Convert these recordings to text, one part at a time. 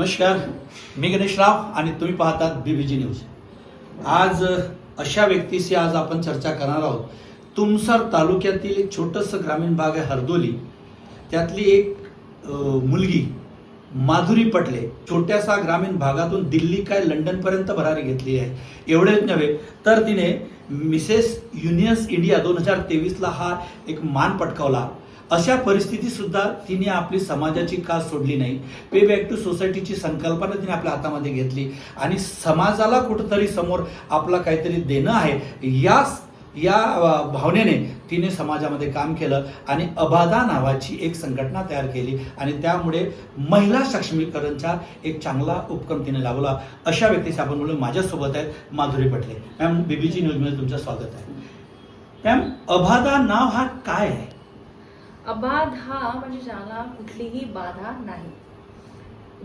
नमस्कार, मी गणेशराव आणि तुम्ही पाहतात बीबीजी न्यूज। आज अशा व्यक्तीशी आपण चर्चा करणार आहोत। तुमसर तालुक्यातील एक छोटंसं ग्रामीण भाग आहे हरदोली, त्यातली एक मुलगी माधुरी पटले छोट्याशा ग्रामीण भागातून दिल्ली काय लंडनपर्यंत भरारी घेतली आहे। एवढेच नव्हे तर तिने मिसेस युनियस इंडिया 2023ला हा एक मान पटकावला। अशा परिस्थितीत सुद्धा तिने आपली समाजाची कास सोडली नाही। पे बॅक टू सोसायटीची संकल्पना तिने आपल्या हातामध्ये घेतली आणि समाजाला कुठेतरी समोर आपला काहीतरी देणं आहे या भावनेने तिने समाजामध्ये काम केलं आणि अबाधा नावाची एक संघटना तयार केली आणि त्यामुळे महिला सक्षमीकरणचा एक चांगला उपक्रम तिने लावला। अशा व्यक्तीशी आपण बोलू। माझ्यासोबत आहेत माधुरी पटले। मॅम, बीबीजी न्यूजमध्ये तुमचं स्वागत आहे। मॅम, अबाधा नाव हा काय आहे? अबाधा म्हणजे ज्याला कुठलीही बाधा नाही।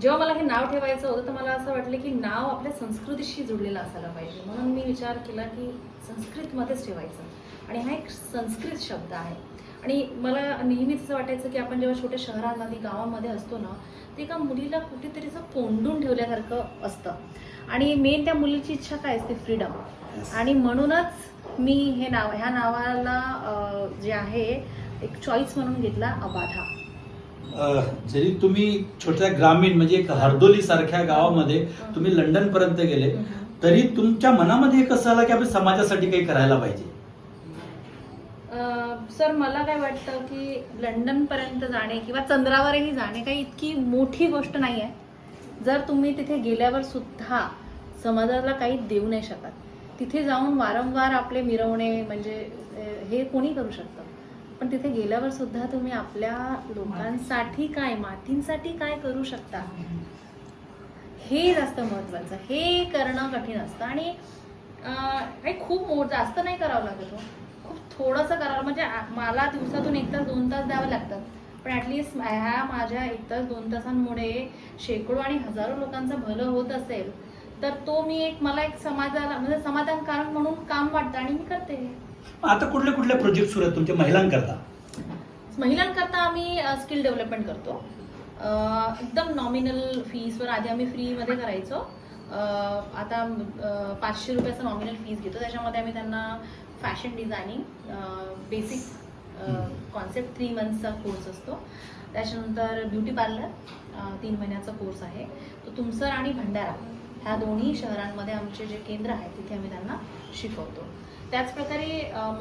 जेव्हा मला हे नाव ठेवायचं होतं तर मला असं वाटलं की नाव आपल्या संस्कृतीशी जुळलेलं असायला पाहिजे, म्हणून मी विचार केला की संस्कृतमध्येच ठेवायचं आणि हा एक संस्कृत शब्द आहे। आणि मला नेहमीच असं वाटायचं की आपण जेव्हा छोट्या शहरांमध्ये गावामध्ये असतो ना, ते एका मुलीला कुठेतरी असं कोंडून ठेवल्यासारखं असतं आणि मेन त्या मुलीची इच्छा काय असते? फ्रीडम। आणि म्हणूनच मी ह्या नावाला जे आहे एक चॉईस म्हणून घेतला, अबाधा। जरी तुम्ही छोट्या ग्रामीण म्हणजे एक हरदोली सारख्या गावामध्ये तुम्ही लंडन पर्यंत गेले, तरी तुमच्या मनामध्ये कसं आलं की आपण समाजासाठी काही करायला पाहिजे? सर, मला काय वाटतं की लंडन पर्यंत जाणे किंवा चंद्रावरही जाणे काही इतकी मोठी गोष्ट नाही आहे। जर तुम्ही तिथे गेल्यावर सुद्धा समाजाला काही देऊ नाही शकत, तिथे जाऊन वारंवार आपले मिरवणे म्हणजे हे कोणी करू शकतं, पण तिथे गेल्यावर सुद्धा तुम्ही आपल्या लोकांसाठी काय, मातींसाठी काय करू शकता, हे जास्त महत्वाचं। हे करणं कठीण असतं आणि काही खूप जास्त नाही करावं लागत हो, खूप थोडंसं करावं। म्हणजे मला दिवसातून 1 तास 2 तास द्यावे लागतात, पण ॲटलिस्ट ह्या माझ्या 1 तास 2 तासांमुळे शेकडो आणि हजारो लोकांचं भलं होत असेल तर तो मला एक समाजाला म्हणजे समाधानकारक म्हणून काम वाटतं आणि मी करते। आता कुठले प्रोजेक्ट सुरू आहेत तुमच्या महिलांकरता? महिलांकरता आम्ही स्किल डेव्हलपमेंट करतो। एकदम नॉमिनल फीसवर आधी आम्ही फ्रीमध्ये करायचो, आता 500 रुपयाचं नॉमिनल फीस घेतो। त्याच्यामध्ये आम्ही त्यांना फॅशन डिझायनिंग बेसिक कॉन्सेप्ट 3 मंथ्सचा कोर्स असतो, त्याच्यानंतर ब्युटी पार्लर 3 महिन्याचा कोर्स आहे तो तुमसर आणि भंडारा ह्या दोन्ही शहरांमध्ये आमचे जे केंद्र आहे तिथे आम्ही त्यांना शिकवतो। त्याचप्रकारे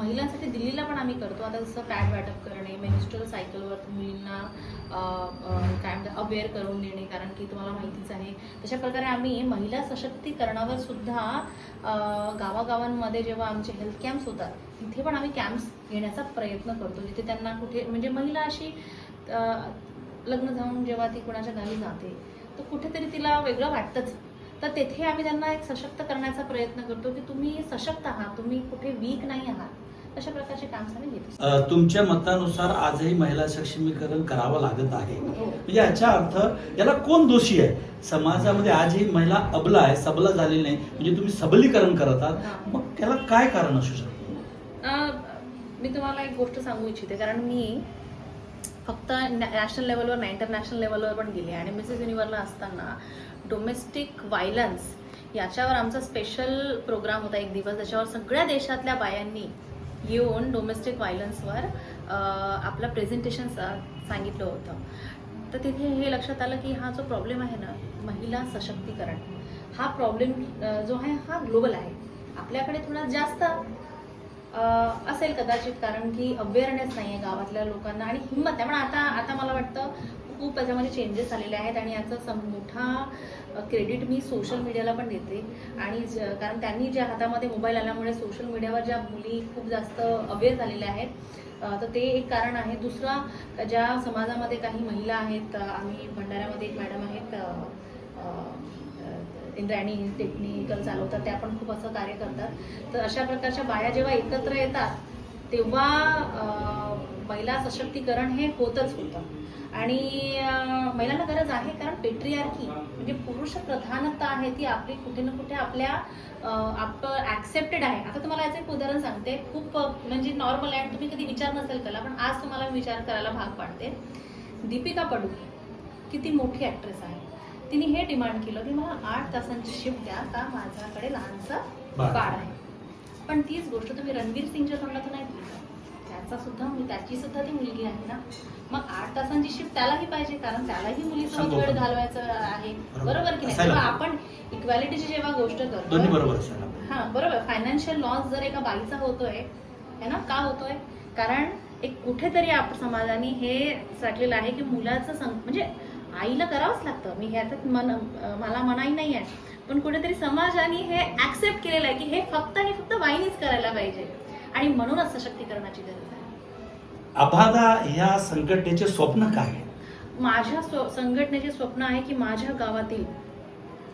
महिलांसाठी दिल्लीला पण आम्ही करतो। आता जसं पॅड वाटप करणे, मेन्स्ट्रुअल सायकलवर मुलींना काय म्हणतात अवेअर करून देणे, कारण की तुम्हाला माहितीच आहे तशा प्रकारे आम्ही महिला सशक्तीकरणावर सुद्धा गावागावांमध्ये जेव्हा आमचे हेल्थ कॅम्प्स होतात तिथे पण आम्ही कॅम्प्स घेण्याचा प्रयत्न करतो, जिथे त्यांना कुठे म्हणजे महिला अशी लग्न जाऊन जेव्हा ती कुणाच्या गावी जाते तर कुठेतरी तिला वेगळं वाटतंच, तर तेथे आम्ही त्यांना एक सशक्त करण्याचा प्रयत्न करतो की तुम्ही सशक्त आहात, तुम्ही कुठे वीक नाही आहात। अशा प्रकारचे काम आम्ही घेतो। तुमच्या मतानुसार आजही महिला सक्षमीकरण करावं लागत आहे, म्हणजे याचा अर्थ याला कोण दोषी आहे? समाजामध्ये आजही महिला अबला आहे, सबला झालेली नाही, म्हणजे तुम्ही सबलीकरण करत आहात, मग त्याला काय कारण असू शकतं? मी तुम्हाला एक गोष्ट सांगू इच्छिते, कारण मी फक्त नॅशनल लेवलवर नाही इंटरनॅशनल लेवलवर पण गेले आणि मिसेस युनिव्हर्सला असताना डोमेस्टिक व्हायलन्स याच्यावर आमचा स्पेशल प्रोग्राम होता 1 दिवस, त्याच्यावर सगळ्या देशातल्या बायांनी येऊन डोमेस्टिक व्हायलन्सवर आपलं प्रेझेंटेशन सांगितलं होतं। तर तिथे हे लक्षात आलं की हा जो प्रॉब्लेम आहे ना, महिला सशक्तीकरण हा प्रॉब्लेम जो आहे हा ग्लोबल आहे। आपल्याकडे थोडा जास्त असेल कदाचित, कारण की अवेअरनेस नाही आहे गावातल्या लोकांना आणि हिंमत आहे, पण आता मला वाटतं खूप त्याच्यामध्ये चेंजेस आलेले आहेत आणि याचा मोठा क्रेडिट मी सोशल मीडियाला पण देते। आणि कारण त्यांनी ज्या हातामध्ये मोबाईल आल्यामुळे सोशल मीडियावर ज्या मुली खूप जास्त अवेअर झालेल्या आहेत, तर ते एक कारण आहे। दुसरा, ज्या समाजामध्ये काही महिला आहेत, आम्ही भंडाऱ्यामध्ये एक मॅडम आहेत इंद्रायणी टेक्निकल चालवतात, त्या पण खूप असं कार्य करतात। तर अशा प्रकारच्या बाया जेव्हा एकत्र येतात तेव्हा महिला सशक्तीकरण हे होतच होतं आणि महिलांना गरज आहे, कारण पेट्रियार्की म्हणजे पुरुष प्रधानता आहे ती आपली कुठे ना कुठे आपल्या ॲक्सेप्टेड आहे। आता तुम्हाला याचं एक उदाहरण सांगते, खूप म्हणजे नॉर्मल आहे, तुम्ही कधी विचार नसेल केला, पण आज तुम्हाला विचार करायला भाग पाडते। दीपिका पडुकोन किती मोठी ॲक्ट्रेस आहे, तिने हे डिमांड केलं की मला 8 तासांची शिफ्ट द्या, का माझ्याकडे लहानसा बाळ. बाळ आहे. पण तीच गोष्ट तुम्ही रणवीर सिंगच्या तोंडातून नाही बोलता. त्याची सुद्धा ती मुलगी आहे ना. मग 8 तासांची शिफ्ट त्यालाही पाहिजे, कारण त्यालाही मुलीसोबत वेळ घालवायचं आहे. बरोबर की नाही? तेव्हा आपण इक्वॅलिटीची जेव्हा गोष्ट करतो, दोन्ही बरोबर असायला. हा बरोबर. फायनान्शियल लॉस जर एका बाईचा होतोय है ना, का होतोय? कारण एक कुठेतरी आपण समाजाने हे साठलेलं आहे की मुलाचं म्हणजे आईला करावंच लागतं. मी ह्याच्यात मला मनाई नाही आहे, पण कुठेतरी समाजाने हे ऍक्सेप्ट केलेलं आहे की हे फक्त बाईनीच करायला पाहिजे, आणि म्हणूनच सशक्तीकरणाची गरज आहे. अभादा ह्या संघटनेचे स्वप्न काय आहे? माझ्या संघटनेचे स्वप्न आहे की माझ्या गावातील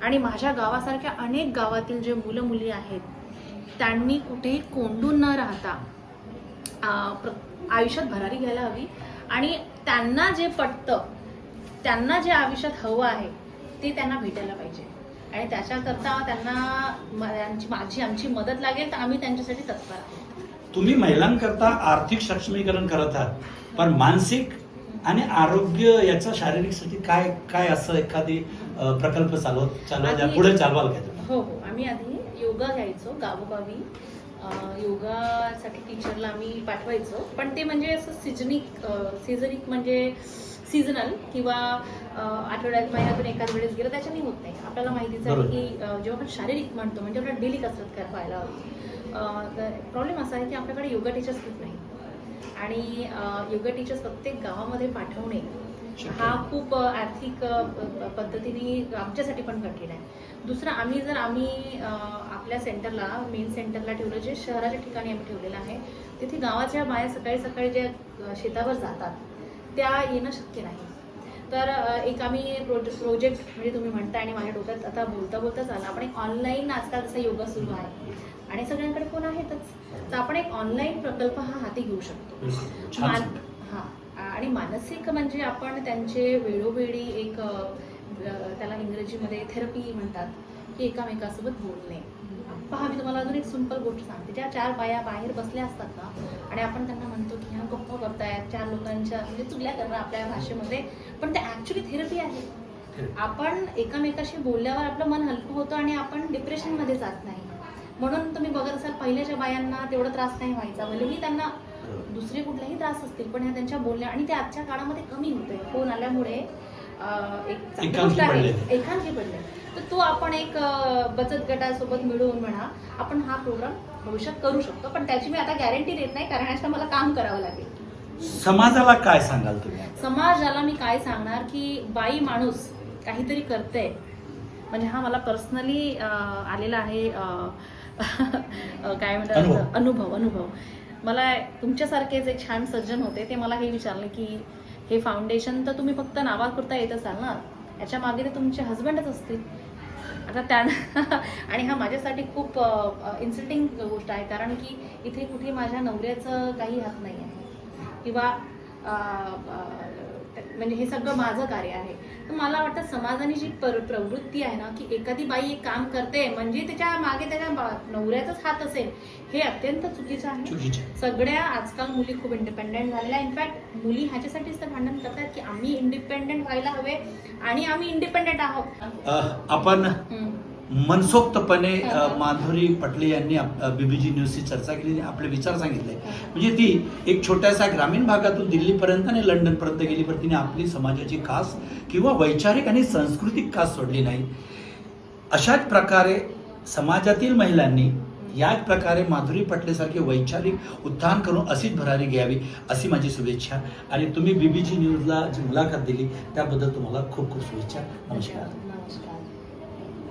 आणि माझ्या गावासारख्या अनेक गावातील जे मुलं मुली आहेत त्यांनी कुठेही कोंडून न राहता आयुष्यात भरारी घ्यायला हवी, आणि त्यांना जे पटतं, त्यांना जे आयुष्यात हवं आहे ते त्यांना भेटायला पाहिजे, आणि त्याच्याकरता त्यांना आमची मदत लागेल तर आम्ही त्यांच्यासाठी तत्पर आहोत. तुम्ही महिलांकरता आर्थिक सक्षमीकरण करत आहात, पण मानसिक आणि आरोग्य याचा शारीरिकसाठी काय काय असं एखादी प्रकल्प चालवा पुढे चालवाल का तुम्ही? हो, आम्ही आधी योगा घ्यायचो गावोगावी. योगासाठी टीचरला आम्ही पाठवायचो, पण ते म्हणजे असं सिझनिक म्हणजे सीझनल किंवा आठवड्यात महिन्यातून एखाद वेळेस गेलं त्याच्याने होत नाही. आपल्याला माहितीच आहे की जेव्हा आपण शारीरिक म्हणतो म्हणजे आपल्याला डेली कसरत व्हायला हवी. प्रॉब्लेम असा आहे की आपल्याकडे योगा टीचर्स खूप नाही, आणि योगा टीचर्स प्रत्येक गावामध्ये पाठवणे हा खूप आर्थिक पद्धतीने आमच्यासाठी पण कठीण आहे. दुसरं, आम्ही आपल्या सेंटरला, मेन सेंटरला ठेवलं, जे शहराच्या ठिकाणी आम्ही ठेवलेलं आहे, तिथे गावाच्या बाया सकाळी सकाळी जे शेतावर जातात त्या येणं शक्य नाही. तर एक आम्ही प्रोजेक्ट म्हणजे तुम्ही म्हणताय आणि माझ्या डोक्यात आता बोलता चालला, आपण एक ऑनलाईन, आजकाल जसा योगा सुरू आहे आणि सगळ्यांकडे फोन आहेतच, तर आपण एक ऑनलाईन प्रकल्प हा हाती घेऊ शकतो. आणि मानसिक म्हणजे आपण त्यांचे वेळोवेळी एक त्याला इंग्रजीमध्ये थेरपी म्हणतात, की एकामेकासोबत बोलणे. पहा, मी तुम्हाला अजून एक सिंपल गोष्ट सांगते. ज्या 4 बाया बाहेर बसल्या असतात ना, आणि आपण त्यांना म्हणतो की ह्या गप्पा करतायत, 4 लोकांच्या म्हणजे चुगल्या करणं आपल्या भाषेमध्ये, पण ते ऍक्च्युली थेरपी आहे. आपण एकामेकाशी बोलल्यावर आपलं मन हलकं होतं आणि आपण डिप्रेशनमध्ये जात नाही. म्हणून तुम्ही बघत असाल पहिल्याच्या बायांना तेवढा त्रास नाही व्हायचा, भलेही त्यांना दुसरे कुठलेही त्रास असतील, पण ह्या त्यांच्या बोलण्या, आणि ते आजच्या काळामध्ये कमी होतोय फोन आल्यामुळे. एकांकी पडले, तर तो आपण एक बचत गटासोबत मिळवून म्हणा, आपण हा प्रोग्राम भविष्यात करू शकतो, पण त्याची मी आता गॅरंटी देत नाही, कारण ह्याचं मला काम करावं लागेल. समाजाला काय सांगाल तुम्ही? समाजाला मी काय सांगणार की बाई माणूस काहीतरी करते, म्हणजे हा मला पर्सनली आलेला आहे काय म्हणतात अनुभव. मला तुमच्यासारखेच एक छान सज्जन होते, ते मला हे विचारले की हे फाउंडेशन तर तुम्ही फक्त नावापुरता येत असाल ना, याच्या मागे तर तुमचे हजबंडच असतील. आता त्यांना आणि हा माझ्यासाठी खूप इन्सल्टिंग गोष्ट आहे, कारण की इथे कुठे माझ्या नवऱ्याचं काही हात नाही आहे, किंवा म्हणजे हे सगळं माझं कार्य आहे. तर मला वाटतं समाजाने जी प्रवृत्ती आहे ना, की एखादी बाई एक काम करते म्हणजे त्याच्या मागे त्याच्या नवऱ्याचाच हात असेल, हे अत्यंत चुकीचं आहे. सगळ्या आजकाल मुली खूप इंडिपेंडेंट झालेल्या. इनफॅक्ट मुली ह्याच्यासाठीच तर भांडण करतात की आम्ही इंडिपेंडेंट व्हायला हवे, आणि आम्ही इंडिपेंडेंट आहोत. आपण मनसोक्तपणे माधुरी पटले यांनी बीबीजी न्यूजची चर्चा केली, आपले विचार सांगितले. म्हणजे ती एक छोट्याशा ग्रामीण भागातून दिल्लीपर्यंत आणि लंडनपर्यंत गेली, पण तिने आपली समाजाची कास किंवा वैचारिक आणि सांस्कृतिक कास सोडली नाही. अशाच प्रकारे समाजातील महिलांनी याच प्रकारे माधुरी पटलेसारखे वैचारिक उत्थान करून अशीच भरारी घ्यावी, अशी माझी शुभेच्छा. आणि तुम्ही बीबीजी न्यूजला जी मुलाखत दिली त्याबद्दल तुम्हाला खूप खूप शुभेच्छा. नमस्कार.